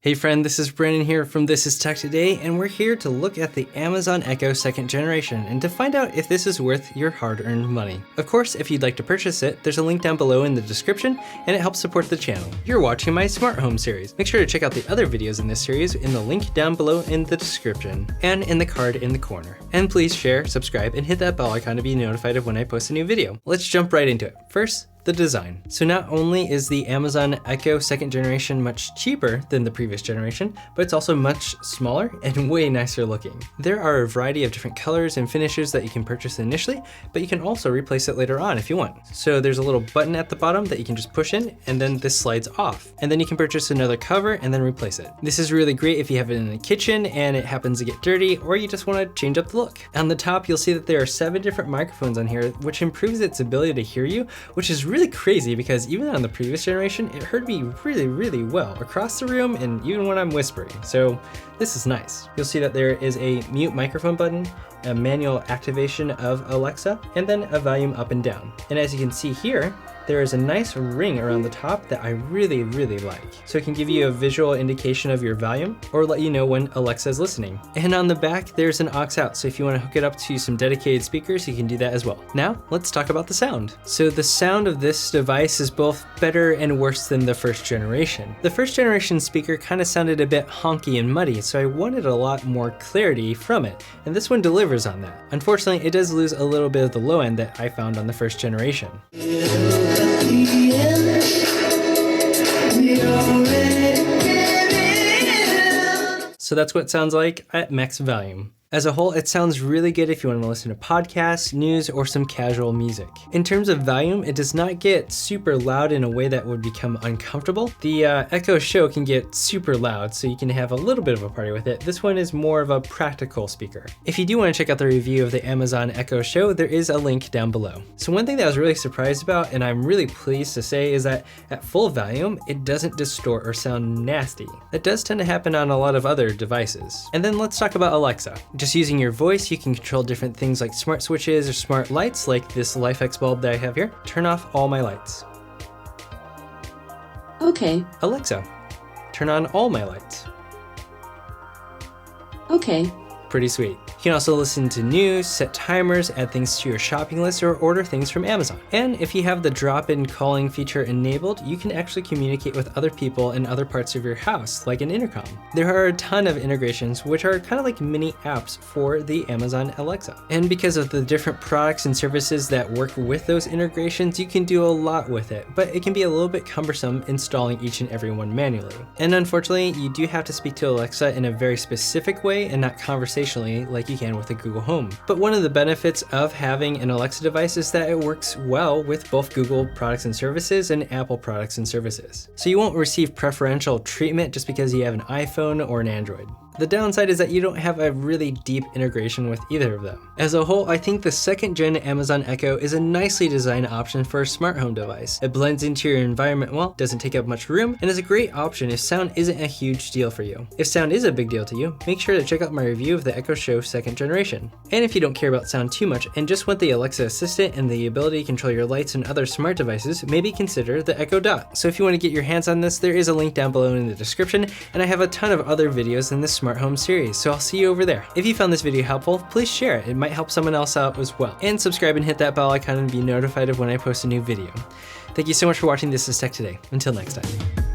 Hey friend, this is Brandon here from This Is Tech Today, and we're here to look at the Amazon Echo 2nd generation and to find out if this is worth your hard-earned money. Of course, if you'd like to purchase it, there's a link down below in the description, and it helps support the channel. You're watching my smart home series. Make sure to check out the other videos in this series in the link down below in the description and in the card in the corner. And please share, subscribe, and hit that bell icon to be notified of when I post a new video. Let's jump right into it. First, the design. So not only is the Amazon Echo 2nd generation much cheaper than the previous generation, but it's also much smaller and way nicer looking. There are a variety of different colors and finishes that you can purchase initially, but you can also replace it later on if you want. So there's a little button at the bottom that you can just push in, and then this slides off. And then you can purchase another cover and then replace it. This is really great if you have it in the kitchen and it happens to get dirty, or you just want to change up the look. On the top, you'll see that there are 7 different microphones on here, which improves its ability to hear you, which is really crazy because even on the previous generation, it heard me really well across the room and even when I'm whispering. So this is nice. You'll see that there is a mute microphone button, a manual activation of Alexa, and then a volume up and down. And as you can see here, there is a nice ring around the top that I really like. So it can give you a visual indication of your volume or let you know when Alexa is listening. And on the back, there's an aux out. So if you want to hook it up to some dedicated speakers, you can do that as well. Now, let's talk about the sound. So the sound of this device is both better and worse than the first generation. The first generation speaker kind of sounded a bit honky and muddy, so I wanted a lot more clarity from it. And this one delivers on that. Unfortunately, it does lose a little bit of the low end that I found on the first generation. So that's what it sounds like at max volume. As a whole, it sounds really good if you want to listen to podcasts, news, or some casual music. In terms of volume, it does not get super loud in a way that would become uncomfortable. The Echo Show can get super loud, so you can have a little bit of a party with it. This one is more of a practical speaker. If you do want to check out the review of the Amazon Echo Show, there is a link down below. So one thing that I was really surprised about, and I'm really pleased to say, is that at full volume, it doesn't distort or sound nasty. That does tend to happen on a lot of other devices. And then let's talk about Alexa. Just using your voice, you can control different things like smart switches or smart lights, like this LifeX bulb that I have here. Turn off all my lights. Okay. Alexa, turn on all my lights. Okay. Pretty sweet. You can also listen to news, set timers, add things to your shopping list, or order things from Amazon. And if you have the drop-in calling feature enabled, you can actually communicate with other people in other parts of your house, like an intercom. There are a ton of integrations, which are kind of like mini apps for the Amazon Alexa. And because of the different products and services that work with those integrations, you can do a lot with it, but it can be a little bit cumbersome installing each and every one manually. And unfortunately, you do have to speak to Alexa in a very specific way and not conversationally like you can with a Google Home. But one of the benefits of having an Alexa device is that it works well with both Google products and services and Apple products and services. So you won't receive preferential treatment just because you have an iPhone or an Android. The downside is that you don't have a really deep integration with either of them. As a whole, I think the 2nd gen Amazon Echo is a nicely designed option for a smart home device. It blends into your environment well, doesn't take up much room, and is a great option if sound isn't a huge deal for you. If sound is a big deal to you, make sure to check out my review of the Echo Show 2nd generation. And if you don't care about sound too much and just want the Alexa assistant and the ability to control your lights and other smart devices, maybe consider the Echo Dot. So if you want to get your hands on this, there is a link down below in the description, and I have a ton of other videos in this smart home series, so I'll see you over there. If you found this video helpful, please share it. It might help someone else out as well. And subscribe and hit that bell icon and be notified of when I post a new video. Thank you so much for watching This Is Tech Today. Until next time.